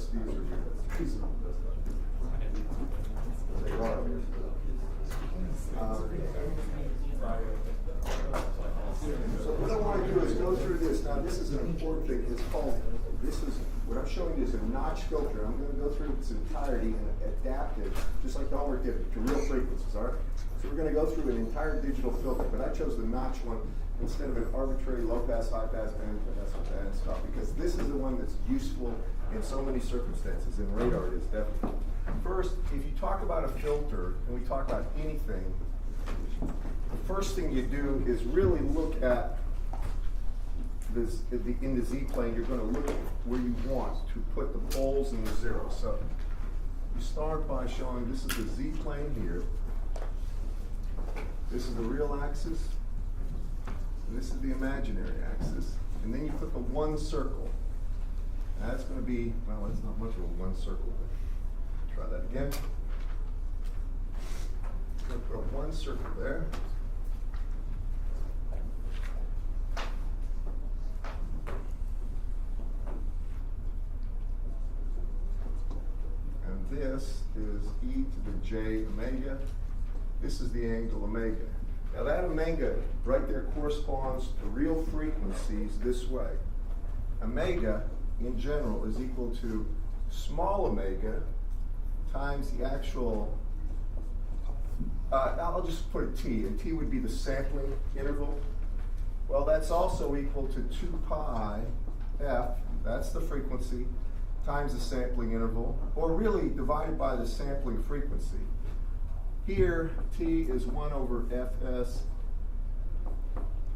just these are these are they are. So what I want to do is go through this. Now this is an important thing. It's called, what I'm showing you is a notch filter. I'm going to go through its entirety and adapt it, just like the homework did, to real frequencies, all right? So we're going to go through an entire digital filter, but I chose the notch one instead of an arbitrary low-pass, high-pass, band stuff, because this is the one that's useful in so many circumstances, and radar it is definitely. First, if you talk about a filter, and we talk about anything, the first thing you do is really look at this, in the Z-plane, you're going to look at where you want to put the poles and the zeros. So you start by showing this is the Z-plane here. This is the real axis. And this is the imaginary axis. And then you put the one circle. That's going to be, well, that's not much of a one circle. Try that again. I'm going to put a one circle there. And this is e to the j omega. This is the angle omega. Now that omega right there corresponds to real frequencies this way. Omega in general is equal to small omega times the actual, I'll just put a t, and t would be the sampling interval. Well, that's also equal to 2 pi f, that's the frequency, times the sampling interval, or really divided by the sampling frequency. Here, t is 1 over fs,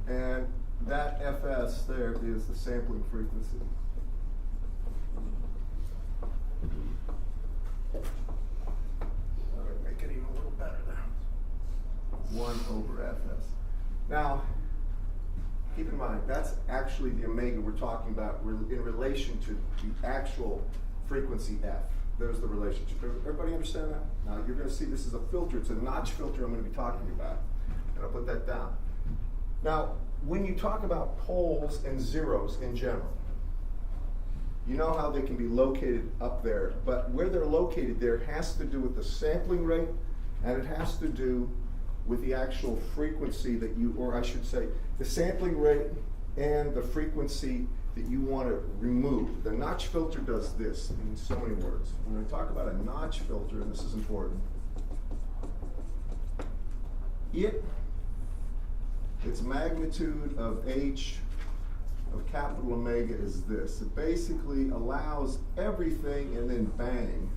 and that fs there is the sampling frequency. Make it even a little better there. 1 over fs. Now, keep in mind, that's actually the omega we're talking about in relation to the actual frequency f. There's the relationship. Everybody understand that? Now you're going to see this is a filter. It's a notch filter I'm going to be talking about. And I'll put that down. Now, when you talk about poles and zeros in general, you know how they can be located up there, but where they're located there has to do with the sampling rate, and it has to do with the actual frequency that you, or I should say, the sampling rate and the frequency that you want to remove. The notch filter does this in so many words. When we talk about a notch filter, and this is important, its magnitude of h of capital omega is this. It basically allows everything, and then bang,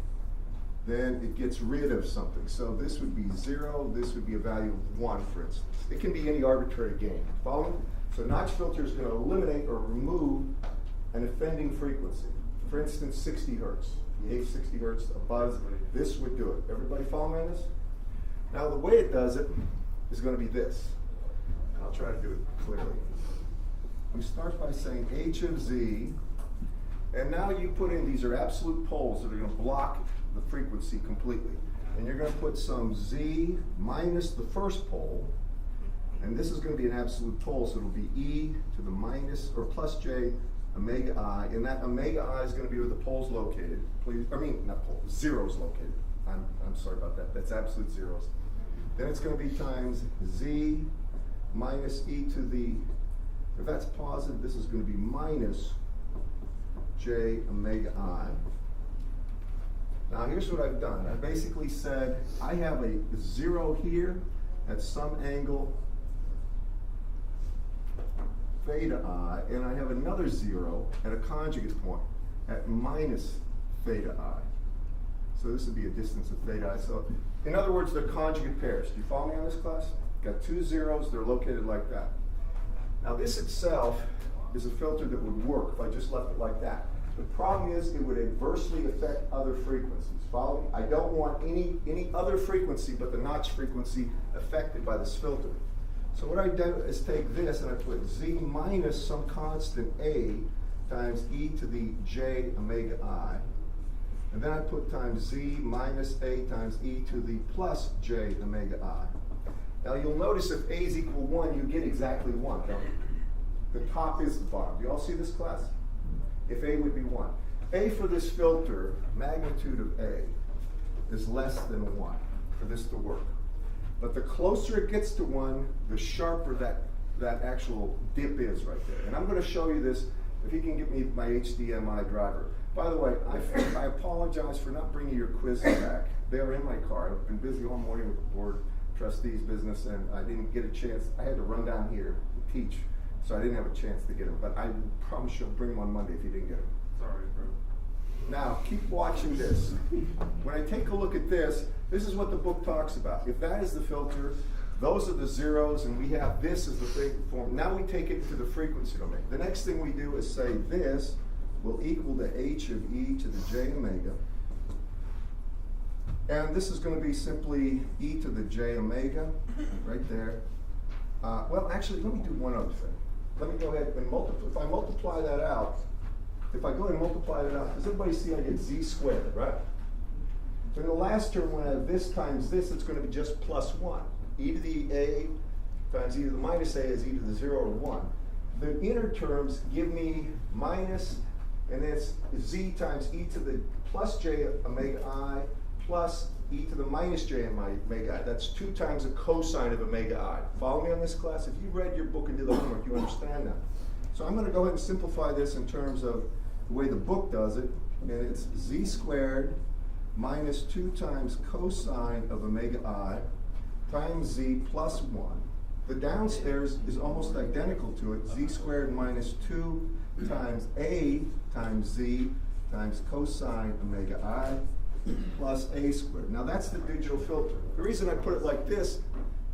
then it gets rid of something. So this would be 0, this would be a value of 1, for instance. It can be any arbitrary gain. Follow me? So notch filter is going to eliminate or remove an offending frequency. For instance, 60 hertz. You hate 60 hertz, a buzz, this would do it. Everybody follow me on this? Now the way it does it is going to be this. And I'll try to do it clearly. We start by saying h of z, and now you put in, these are absolute poles that are going to block the frequency completely. And you're going to put some z minus the first pole, and this is going to be an absolute pole, so it'll be e to the minus or plus j omega I, and that omega I is going to be where the pole's located. Please, I mean, not pole, zeros located. I'm sorry about that. That's absolute zeros. Then it's going to be times z minus e to the, if that's positive, this is going to be minus j omega I. Now here's what I've done. I basically said I have a 0 here at some angle theta I, and I have another 0 at a conjugate point at minus theta I. So this would be a distance of theta I. So in other words, they're conjugate pairs. Do you follow me on this, class? Got 2 zeros, they're located like that. Now this itself is a filter that would work if I just left it like that. The problem is it would adversely affect other frequencies. Follow me? I don't want any other frequency but the notch frequency affected by this filter. So what I do is take this and I put z minus some constant a times e to the j omega I. And then I put times z minus a times e to the plus j omega I. Now you'll notice if a is equal 1, you get exactly 1, don't you? The top is the bottom. Do you all see this, class? If a would be 1. A for this filter, magnitude of A, is less than 1 for this to work. But the closer it gets to 1, the sharper that actual dip is right there. And I'm going to show you this, if you can get me my HDMI driver. By the way, I apologize for not bringing your quizzes back. They're in my car. I've been busy all morning with the board trustees business, and I didn't get a chance. I had to run down here to teach, so I didn't have a chance to get them. But I promise you'll bring them on Monday if you didn't get them. Sorry, bro. Now, keep watching this. When I take a look at this, this is what the book talks about. If that is the filter, those are the zeros, and we have this as the thing form. Now we take it to the frequency domain. The next thing we do is say this will equal to h of e to the j omega. And this is going to be simply e to the j omega, right there. Well, actually, let me do one other thing. Let me go ahead and multiply. If I multiply that out, if I go ahead and multiply that out, does everybody see I get z squared, right? So in the last term, when I have this times this, it's going to be just plus 1. E to the a times e to the minus a is e to the 0 or 1. The inner terms give me minus, and that's z times e to the plus j omega I plus e to the minus j omega I. That's 2 times the cosine of omega I. Follow me on this, class? If you read your book and did the homework, you understand that. So I'm going to go ahead and simplify this in terms of the way the book does it. And it's z squared minus 2 times cosine of omega I times z plus 1. The downstairs is almost identical to it. Z squared minus 2 times a times z times cosine omega I plus a squared. Now that's the digital filter. The reason I put it like this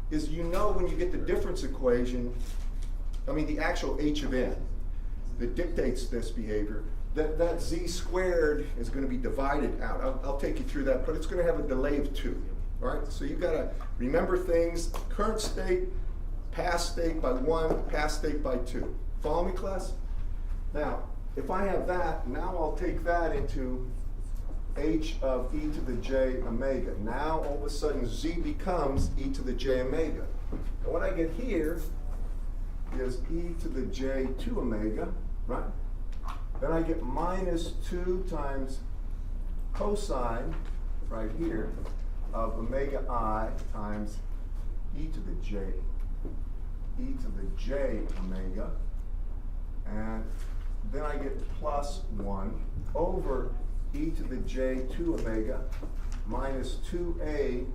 is, you know, when you get the difference equation, I mean the actual h of n that dictates this behavior, that z squared is going to be divided out. I'll take you through that, but it's going to have a delay of 2. All right, so you've got to remember things: current state, past state by 1, past state by 2. Follow me, class? Now, if I have that, now I'll take that into h of e to the j omega. Now, all of a sudden, z becomes e to the j omega. And what I get here is e to the j 2 omega, right? Then I get minus 2 times cosine, right here, of omega I times e to the j. E to the j omega. And then I get plus 1 over e to the j 2 omega minus 2a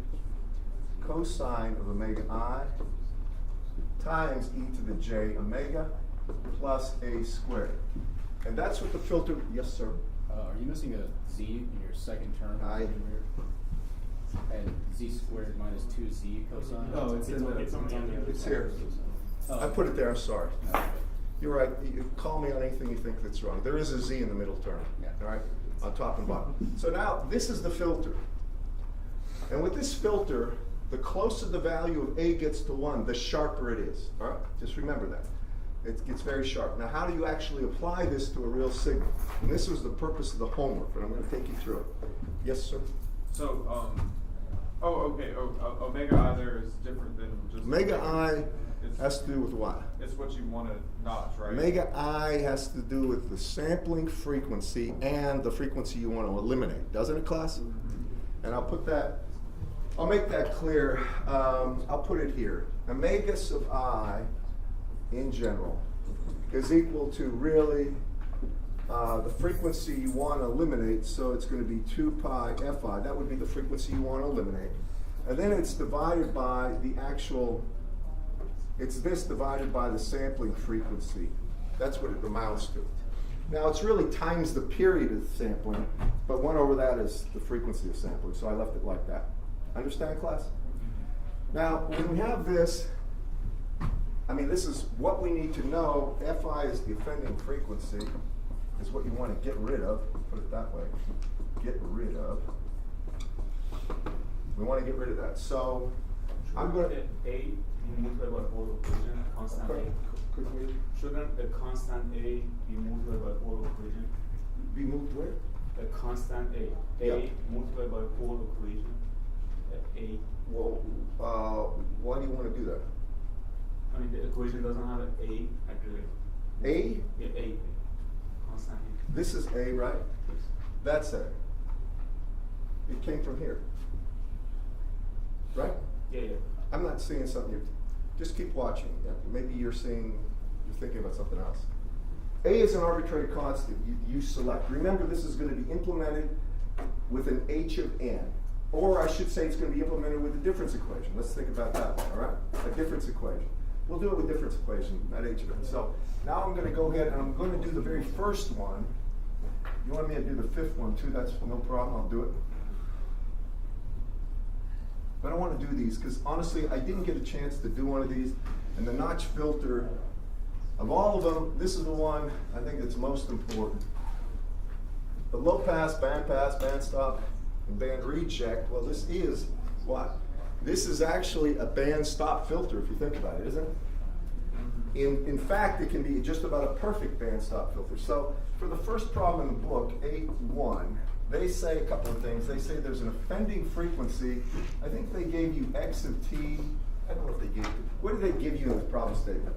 cosine of omega I times e to the j omega plus a squared. And that's what the filter, yes sir? Are you missing a z in your second term? And z squared minus 2z cosine? No, it's in the, It's here. Oh. I put it there, I'm sorry. Okay. You're right, you call me on anything you think that's wrong. There is a z in the middle term, Yeah. all right, on top and bottom. So now, this is the filter. And with this filter, the closer the value of a gets to 1, the sharper it is, all right? Just remember that. It gets very sharp. Now, how do you actually apply this to a real signal? And this was the purpose of the homework, but I'm going to take you through it. Yes, sir? So, omega I there is different than just Omega I has to do with what? It's what you want to notch, right? Omega I has to do with the sampling frequency and the frequency you want to eliminate, doesn't it, class? And I'll put that, I'll make that clear. I'll put it here. Omega sub I in general is equal to really the frequency you want to eliminate, so it's going to be 2 pi fi. That would be the frequency you want to eliminate. And then it's divided by the actual, it's this divided by the sampling frequency. That's what it amounts to. Now it's really times the period of sampling, but 1 over that is the frequency of sampling, so I left it like that. Understand, class? Now, when we have this, I mean, this is what we need to know. Fi is the offending frequency, is what you want to get rid of, put it that way. Get rid of. We want to get rid of that. So, I'm going to... A be multiplied by all equation, constant A. Could we Shouldn't a constant A be multiplied by all equation? be moved where? A constant A. Yeah. A multiplied by all equation. A. Well, why do you want to do that? I mean, the equation doesn't have an A at the... A? Yeah, A. Constant A. This is A, right? That's A. It came from here. Right? Yeah, yeah. I'm not seeing something, just keep watching. Yeah, maybe you're thinking about something else. A is an arbitrary constant you select. Remember, this is going to be implemented with an h of n. Or I should say it's going to be implemented with a difference equation. Let's think about that one, all right? A difference equation. We'll do it with difference equation, not h of n. So now I'm going to go ahead and I'm going to do the very first one. You want me to do the fifth one too? That's no problem, I'll do it. But I want to do these because honestly, I didn't get a chance to do one of these. And the notch filter, of all of them, this is the one I think that's most important. The low pass, band stop, and band reject, well, this is what? This is actually a band stop filter if you think about it, isn't it? In fact, it can be just about a perfect band stop filter. So for the first problem in the book, 8.1, they say a couple of things. They say there's an offending frequency. I think they gave you x of t. I don't know if they gave you. What did they give you in the problem statement?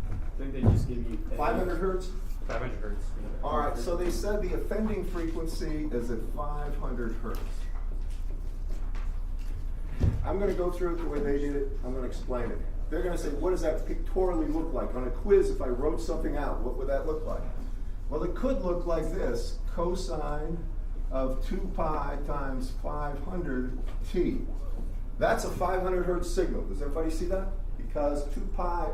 I think they just give you 500 hertz? 500 hertz. Yeah. All right, so they said the offending frequency is at 500 hertz. I'm going to go through it the way they did it. I'm going to explain it. They're going to say, what does that pictorially look like? On a quiz, if I wrote something out, what would that look like? Well, it could look like this. Cosine of 2 pi times 500 t. That's a 500 hertz signal. Does everybody see that? Because 2 pi f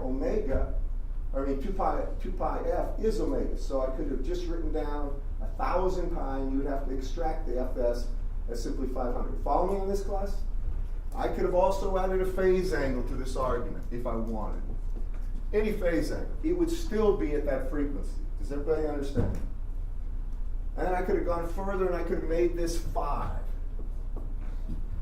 is omega. So I could have just written down 1,000 pi, and you would have to extract the fs as simply 500. Follow me in this class? I could have also added a phase angle to this argument if I wanted. Any phase angle. It would still be at that frequency. Does everybody understand? And then I could have gone further and I could have made this 5.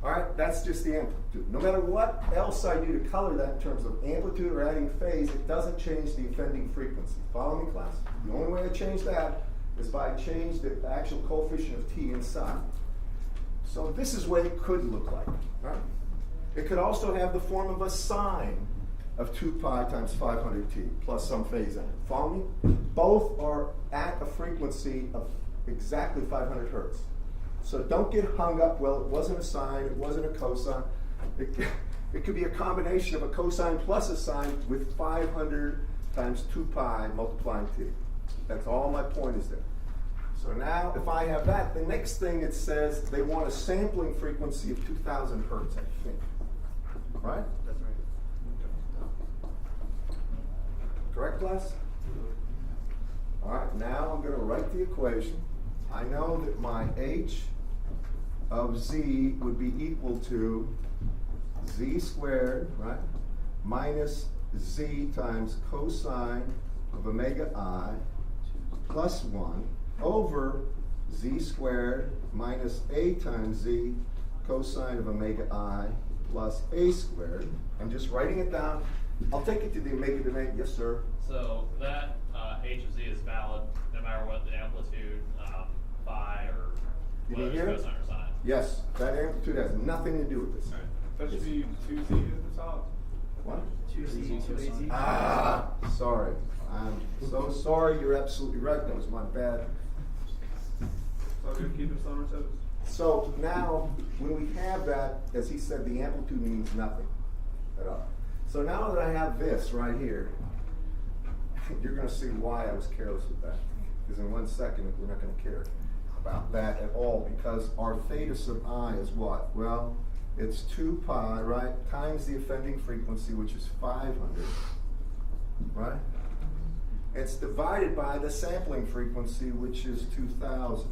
All right, that's just the amplitude. No matter what else I do to color that in terms of amplitude or adding phase, it doesn't change the offending frequency. Follow me, class? The only way I change that is by change the actual coefficient of t inside. So this is what it could look like. Right? It could also have the form of a sine of 2 pi times 500t plus some phase angle. Follow me? Both are at a frequency of exactly 500 hertz. So don't get hung up, well, it wasn't a sine, it wasn't a cosine. It could be a combination of a cosine plus a sine with 500 times 2 pi multiplying t. That's all my point is there. So now, if I have that, the next thing it says, they want a sampling frequency of 2,000 hertz, I think. Right? That's right. Correct, class? All right, now I'm going to write the equation. I know that my h of z would be equal to z squared, right, minus z times cosine of omega I plus 1 over z squared minus a times z cosine of omega I plus a squared. I'm just writing it down. I'll take it to the omega domain. Yes, sir. So that h of z is valid no matter what the amplitude, phi or Did you whether hear it's it? cosine or sine. Yes, that amplitude has nothing to do with this. That should be 2z at the top. What? 2z, 2az. Ah, sorry. I'm so sorry. You're absolutely right. That was my bad. So good, keep us on our toes. So now, when we have that, as he said, the amplitude means nothing at all. So now that I have this right here, you're going to see why I was careless with that. Because in 1 second, we're not going to care about that at all, because our theta sub I is what? Well, it's 2 pi, right, times the offending frequency, which is 500, right? It's divided by the sampling frequency, which is 2,000.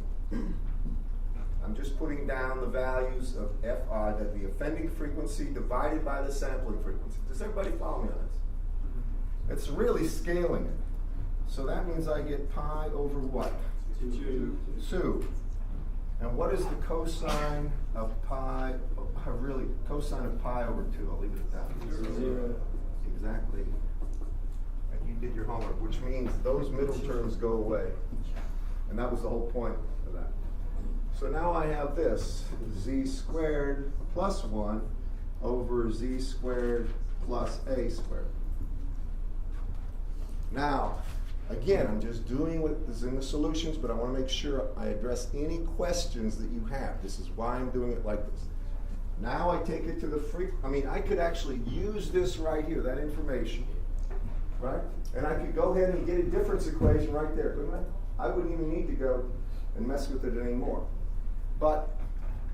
I'm just putting down the values of Fi, that the offending frequency divided by the sampling frequency. Does everybody follow me on this? It's really scaling it. So that means I get pi over what? 2. And what is the cosine of pi? Really, cosine of pi over 2. I'll leave it at that. 0. Exactly. And you did your homework, which means those middle terms go away. And that was the whole point of that. So now I have this, z squared plus 1 over z squared plus a squared. Now, Again, I'm just doing what is in the solutions, but I want to make sure I address any questions that you have. This is why I'm doing it like this. Now I take it to the I could actually use this right here, that information, right? And I could go ahead and get a difference equation right there, couldn't I? I wouldn't even need to go and mess with it anymore. But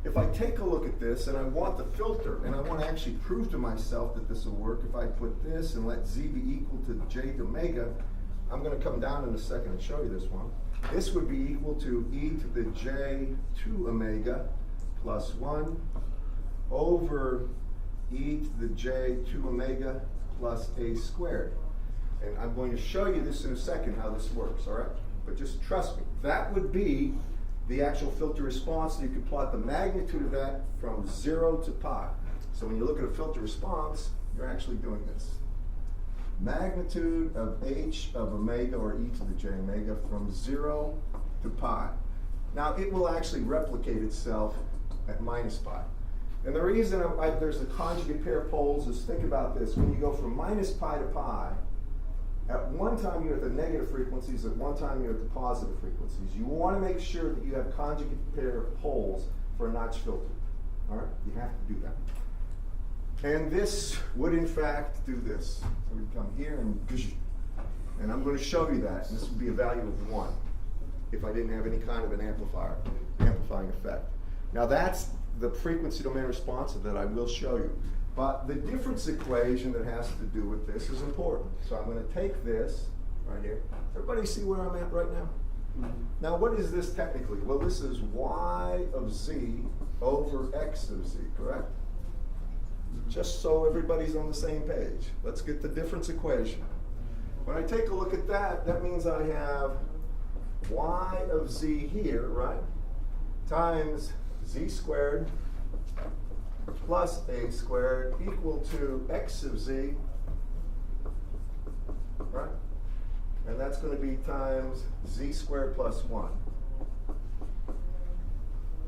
if I take a look at this and I want the filter, and I want to actually prove to myself that this will work, if I put this and let z be equal to j to omega, I'm going to come down in a second and show you this one. This would be equal to e to the j 2 omega plus 1 over e to the j 2 omega plus a squared. And I'm going to show you this in a second, how this works, all right? But just trust me. That would be the actual filter response. You could plot the magnitude of that from 0 to pi. So when you look at a filter response, you're actually doing this. Magnitude of h of omega, or e to the j omega, from 0 to pi. Now it will actually replicate itself at minus pi. And the reason there's a conjugate pair of poles is, think about this. When you go from minus pi to pi, at one time you're at the negative frequencies, at one time you're at the positive frequencies. You want to make sure that you have conjugate pair of poles for a notch filter. All right? You have to do that. And this would in fact do this. So we come here and I'm going to show you that. And this would be a value of 1 if I didn't have any kind of an amplifying effect. Now that's the frequency domain responsive that I will show you. But the difference equation that has to do with this is important. So I'm going to take this right here. Everybody see where I'm at right now? Mm-hmm. Now what is this technically? Well, this is y of z over x of z, correct? Just so everybody's on the same page. Let's get the difference equation. When I take a look at that, that means I have y of z here, right? Times z squared plus a squared equal to x of z, right? And that's going to be times z squared plus 1.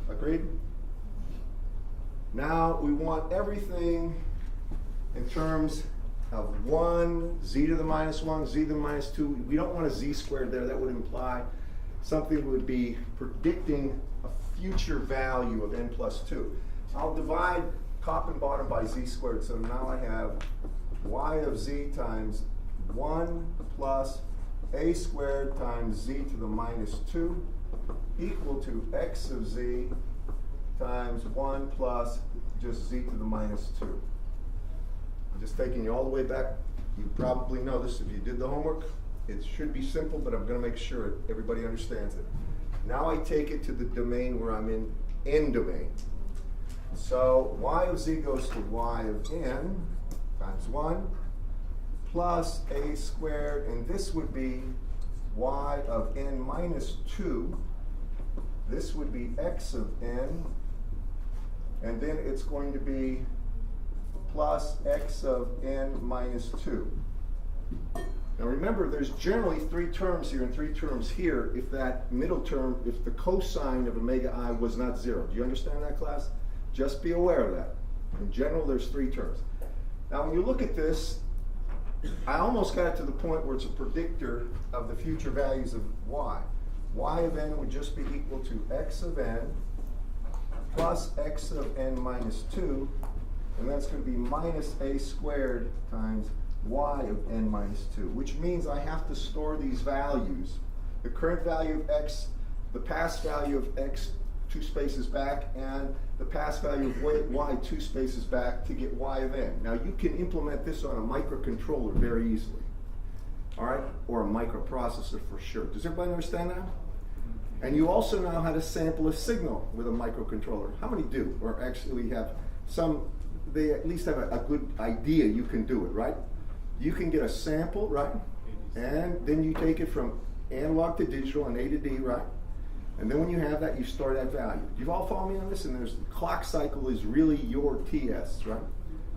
Agreed? Now we want everything in terms of 1, z to the minus 1, z to the minus 2. We don't want a z squared there. That would imply something would be predicting a future value of n plus 2. I'll divide top and bottom by z squared. So now I have y of z times 1 plus a squared times z to the minus 2 equal to x of z times 1 plus just z to the minus 2. I'm just taking you all the way back. You probably know this if you did the homework. It should be simple, but I'm going to make sure everybody understands it. Now I take it to the domain where I'm in n domain. So y of z goes to y of n times 1 plus a squared, and this would be y of n minus 2. This would be x of n, and then it's going to be plus x of n minus 2. Now remember, there's generally 3 terms here and 3 terms here if that middle term, if the cosine of omega I was not 0. Do you understand that, class? Just be aware of that. In general, there's 3 terms. Now when you look at this, I almost got to the point where it's a predictor of the future values of y. Y of n would just be equal to x of n plus x of n minus 2, and that's going to be minus a squared times y of n minus 2, which means I have to store these values. The current value of x, the past value of x 2 spaces back, and the past value of y 2 spaces back to get y of n. Now you can implement this on a microcontroller very easily, all right, or a microprocessor for sure. Does everybody understand that? And you also know how to sample a signal with a microcontroller. How many do? Or actually have some, they at least have a good idea you can do it, right? You can get a sample, right? And then you take it from analog to digital and A to D, right? And then when you have that, you store that value. You've all follow me on this? And there's the clock cycle is really your TS, right?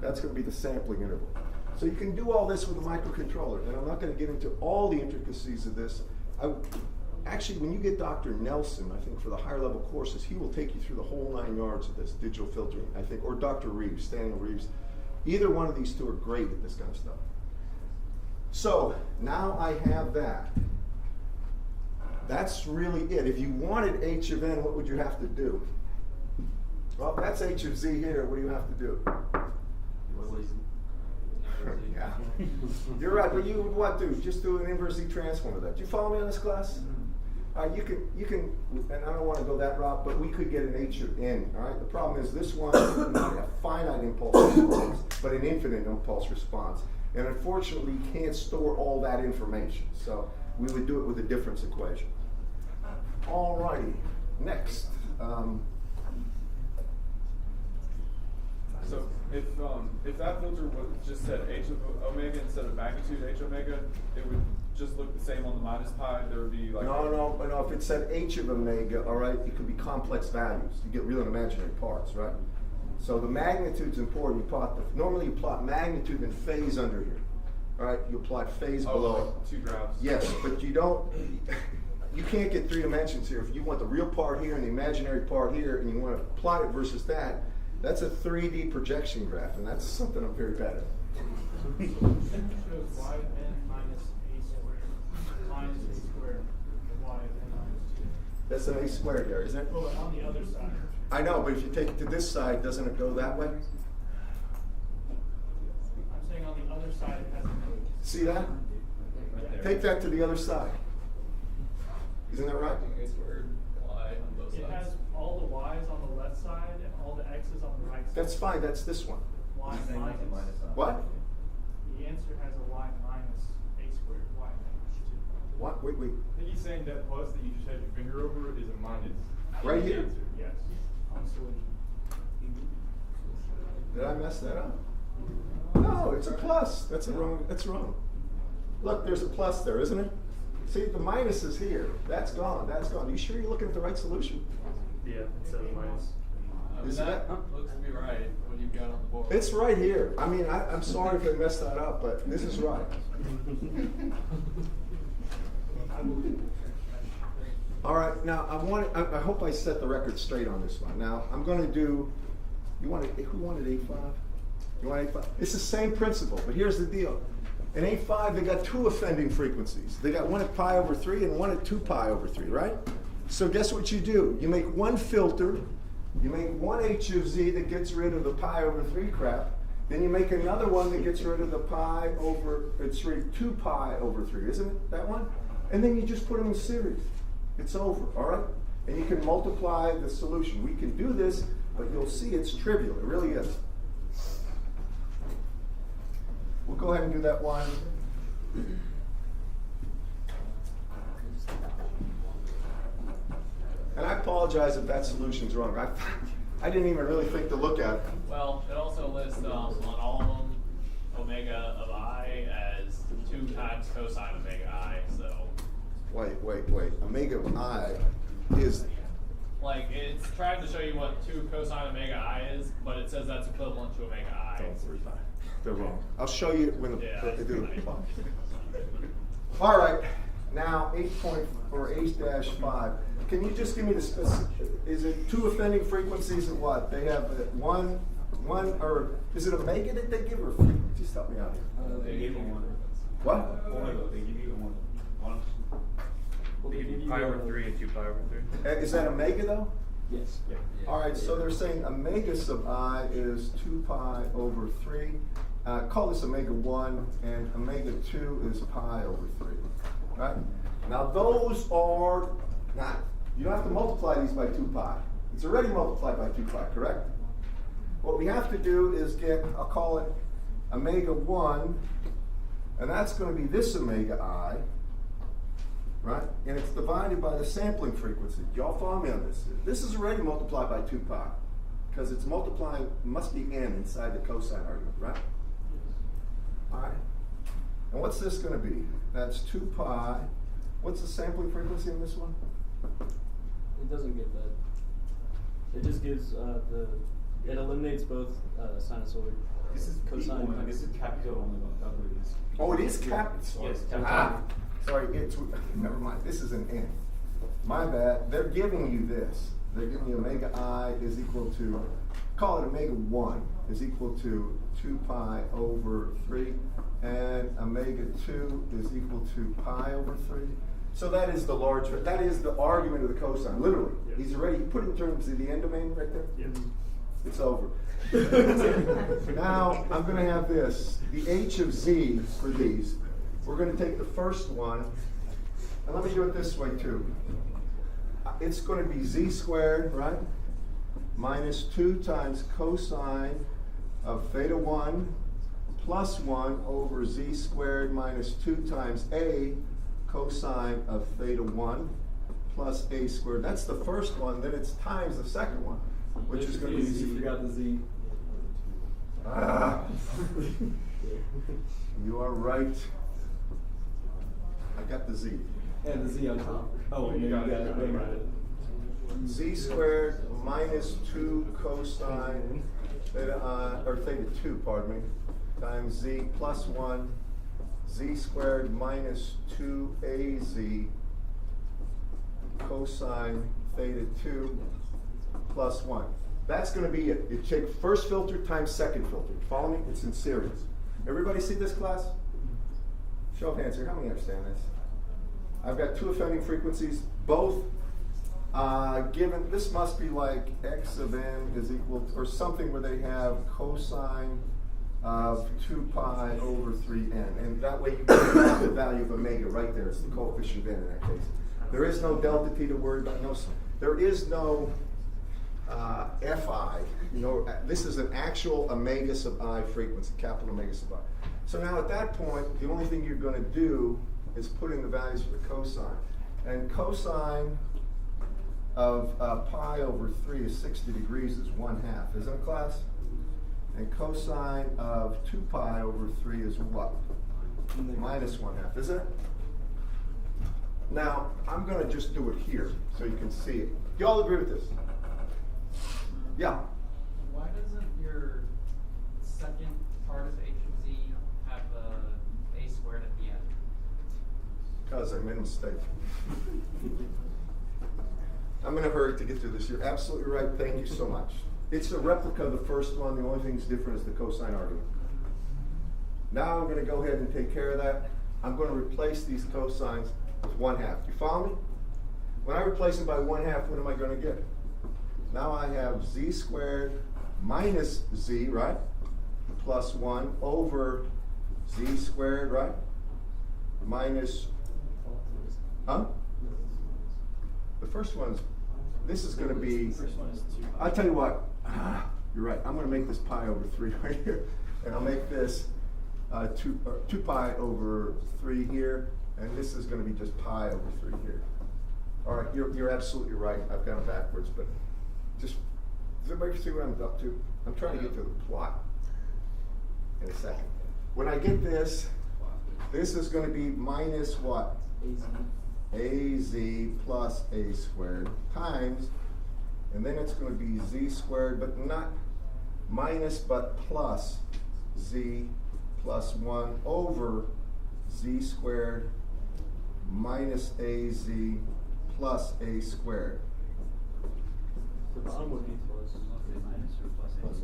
That's going to be the sampling interval. So you can do all this with a microcontroller. And I'm not going to get into all the intricacies of this. Actually, when you get Dr. Nelson, I think for the higher level courses, he will take you through the whole 9 yards of this digital filtering, I think, or Dr. Reeves, Daniel Reeves. Either one of these two are great at this kind of stuff. So now I have that. That's really it. If you wanted h of n, what would you have to do? Well, that's h of z here. What do you have to do? Yeah. You're right, but you would what do? Just do an inverse Z transform of that. Do you follow me on this class? You can, and I don't want to go that route, but we could get an h of n, all right? The problem is this one is not a finite impulse response, but an infinite impulse response. And unfortunately, you can't store all that information. So we would do it with a difference equation. All righty, next. So if that filter was just said h of omega instead of magnitude h omega, it would just look the same on the minus pi. There would be like No. If it said h of omega, all right, it could be complex values. You get real and imaginary parts, right? So the magnitude's important. Normally you plot magnitude and phase under here, all right? You plot phase below. Like 2 graphs. Yes, but you don't. You can't get 3 dimensions here. If you want the real part here and the imaginary part here, and you want to plot it versus that, that's a 3D projection graph, and that's something I'm very bad at. Shows y of n minus a squared minus a squared y of n minus 2. That's an a squared there, isn't it? Well, on the other side. I know, but if you take it to this side, doesn't it go that way? I'm saying on the other side it has a node. See that? Right there. Take that to the other side. Isn't that right? A squared y on both It sides. has all the y's on the left side and all the x's on the right side. That's fine, that's this one. Y minus. What? The answer has a y minus a squared y minus 2. What? Wait. I think he's saying that plus that you just had your finger over is a minus. Right here? Yes, on solution. Did I mess that up? No, it's a plus. That's wrong. Look, there's a plus there, isn't it? See, the minus is here. That's gone. You sure you're looking at the right solution? Yeah, instead of minus. Is that that- looks to be right, what you've got on the board. It's right here. I mean, I'm sorry if I messed that up, but this is right. All right, now I hope I set the record straight on this one. Now I'm going to do. Who wanted A5? You want A5? It's the same principle, but here's the deal. In A5, they got 2 offending frequencies. They got one at pi over 3 and one at 2 pi over 3, right? So guess what you do? You make one filter. You make one h of z that gets rid of the pi over 3 crap. Then you make another one that gets rid of the pi over, it's really 2 pi over 3, isn't it, that one? And then you just put them in series. It's over, all right? And you can multiply the solution. We can do this, but you'll see it's trivial. It really is. We'll go ahead and do that one. And I apologize if that solution's wrong. I didn't even really think to look at it. Well, it also lists on all of them omega of I as 2 times cosine omega I. So, Wait. Omega of I is, like, it's trying to show you what 2 cosine omega I is, but it says that's equivalent to omega I. they're wrong. I'll show you when Yeah, they do that's it. right. All right, now 8.5. Can you just give me the specific, is it 2 offending frequencies and what? They have one, or is it omega that they give or just help me out here? They gave him one. What? They give you one. They give you pi over 3 and 2 pi over 3. Is that omega though? Yes. Yeah. All right, so they're saying omega sub I is 2 pi over 3. Call this omega 1, and omega 2 is pi over 3. Right? Now those are not, you don't have to multiply these by 2 pi. It's already multiplied by 2 pi, correct? What we have to do is get, I'll call it omega 1, and that's going to be this omega I, right? And it's divided by the sampling frequency. Y'all follow me on this? This is already multiplied by 2 pi, because it's multiplying, must be n inside the cosine argument, right? All right. And what's this going to be? That's 2 pi. What's the sampling frequency in this one? It doesn't give that. It just gives it eliminates both sinusoid. This is cosine. cosine. This is capital omega. That's what it is. Oh, it is capital. Yes, capital. Sorry, never mind. This is an n. My bad. They're giving you this. They're giving you omega I is equal to, call it omega 1 is equal to 2 pi over 3, and omega 2 is equal to pi over 3. So that is the large, that is the argument of the cosine, literally. Yeah. He's already, you put it in terms of the end domain right there? Yes. It's over. Now, I'm gonna have this, the h of z for these. We're gonna take the first one, and let me do it this way too. It's gonna be z squared, right? Minus 2 times cosine of theta 1 plus 1 over z squared minus 2 times a cosine of theta 1 plus a squared. That's the first one, then it's times the second one, which is gonna be You z. forgot the z. Ah. You are right. I got the z. And the z on top. Oh, You got it. Wait a minute. Z squared minus 2 cosine theta, or theta 2, pardon me, times z plus 1, z squared minus 2az cosine theta 2 plus 1. That's going to be it. You take first filter times second filter. Follow me? It's in series. Everybody see this, class? Show of hands here. How many understand this? I've got two offending frequencies, both given. This must be like x of n is equal to, or something where they have cosine of 2 pi over 3n. And that way you get the value of omega right there. It's the coefficient of n in that case. There is no delta t to worry about. No, there is no fi. You know, this is an actual omega sub I frequency, capital omega sub I. So now at that point, the only thing you're going to do is put in the values for the cosine. And cosine of pi over 3 is 60 degrees is 1/2, isn't it, class? And cosine of 2 pi over 3 is what? Minus 1/2, isn't it? Now, I'm going to just do it here so you can see it. Y'all agree with this? Yeah. Why doesn't your second part of h of z have a squared at the end? Because I made a mistake. I'm in a hurry to get through this. You're absolutely right. Thank you so much. It's a replica of the first one. The only thing that's different is the cosine argument. Now I'm going to go ahead and take care of that. I'm going to replace these cosines with 1/2. You follow me? When I replace them by 1/2, what am I going to get? Now I have z squared minus z, right? Plus 1 over z squared, right? Minus, huh? The first one's, this is going to be, I'll tell you what, you're right. I'm going to make this pi over 3 right here. And I'll make this 2 pi over 3 here. And this is going to be just pi over 3 here. All right, you're absolutely right. I've gone backwards, but just, does everybody see what I'm up to? I'm trying to get to the plot in a second. When I get this, this is going to be minus what? Az plus a squared times, and then it's going to be z squared, but not minus, but plus z plus 1 over z squared minus az plus a squared. The bottom would be plus. Minus or plus a.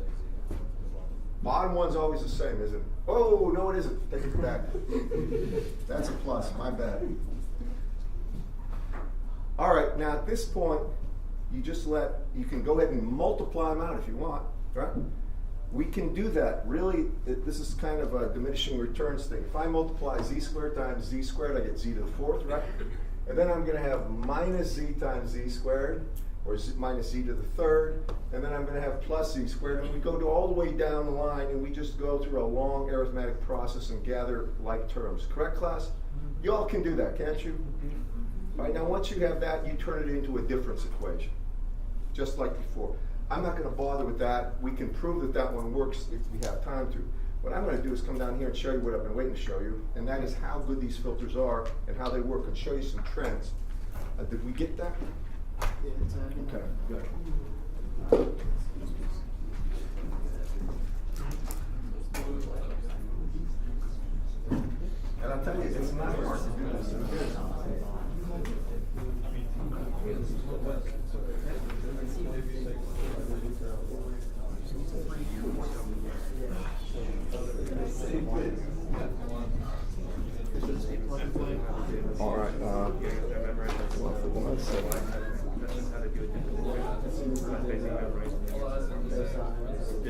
Bottom one's always the same, isn't it? Oh, no it isn't. Take it back. That's a plus, my bad. All right, now at this point, you can go ahead and multiply them out if you want, right? We can do that. Really, this is kind of a diminishing returns thing. If I multiply z squared times z squared, I get z to the 4th, right? And then I'm going to have minus z times z squared, or minus z to the 3rd, and then I'm going to have plus z squared, and we go all the way down the line, and we just go through a long arithmetic process and gather like terms. Correct, class? You all can do that, can't you? All right, now once you have that, you turn it into a difference equation, just like before. I'm not going to bother with that. We can prove that that one works if we have time to. What I'm going to do is come down here and show you what I've been waiting to show you, and that is how good these filters are and how they work, and show you some trends. Did we get that? Okay, good. And I'll tell you, it's not hard to do this. All right. This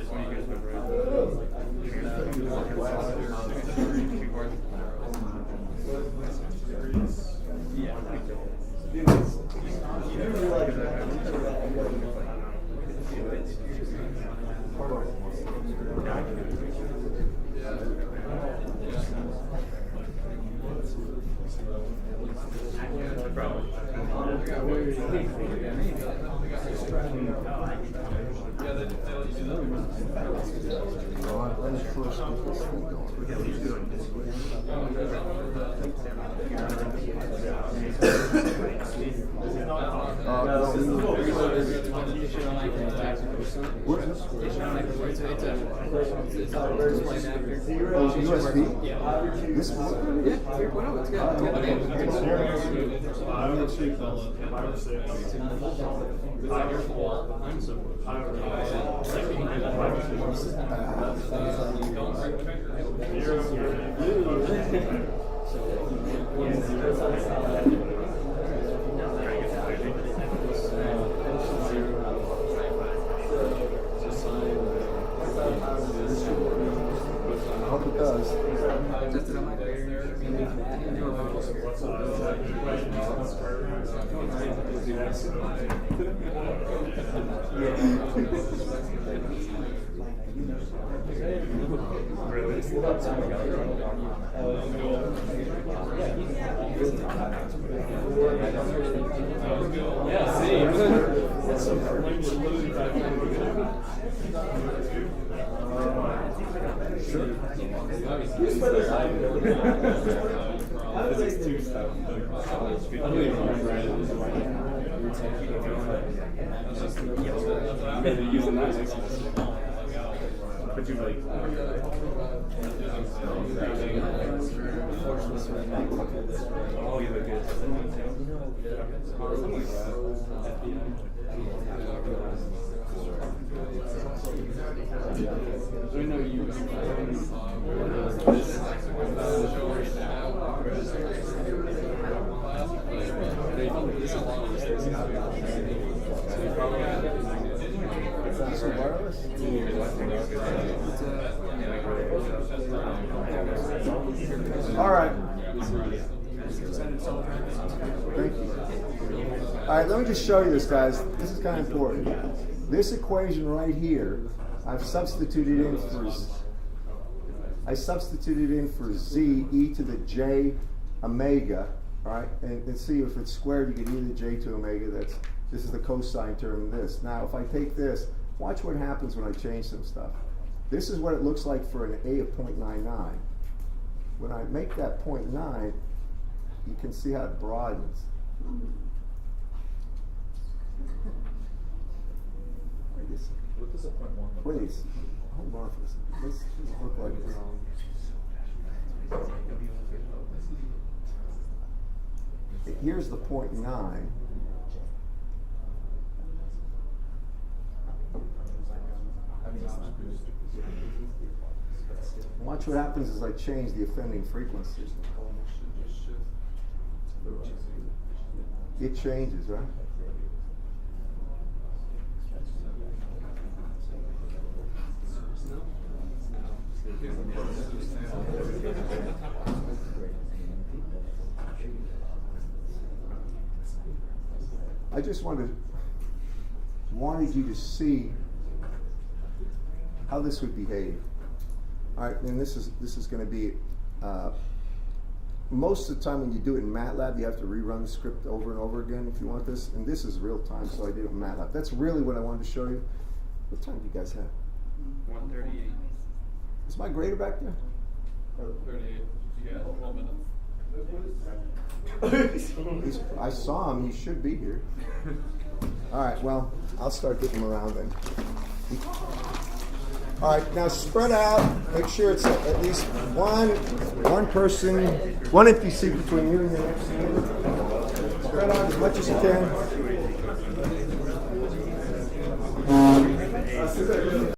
one you guys USB? This one? I hope it does. Yeah, see, that's some But you like oh, you look good. I know you. All right. Thank you. All right, let me just show you this, guys. This is kind of important. This equation right here, I've substituted in for z e to the j omega, all right? And see if it's squared, you get e to the j to omega. This is the cosine term of this. Now, if I take this, watch what happens when I change some stuff. This is what it looks like for an a of 0.99. When I make that 0.9, you can see how it broadens. Wait a second. What does a point one look like? Please, hold on for a second. This look like this. Here's the 0.9. Watch what happens as I change the offending frequency. It changes, right? I just wanted you to see how this would behave. All right, and this is going to be most of the time when you do it in MATLAB, you have to rerun the script over and over again if you want this. And this is real time, so I did it in MATLAB. That's really what I wanted to show you. What time do you guys have? 1:38. Is my grader back there? 38. You got 12 minutes. I saw him. He should be here. All right. Well, I'll start getting him around then. All right. Now spread out. Make sure it's at least one person, one empty seat between you and your next neighbor. Spread out as much as you can.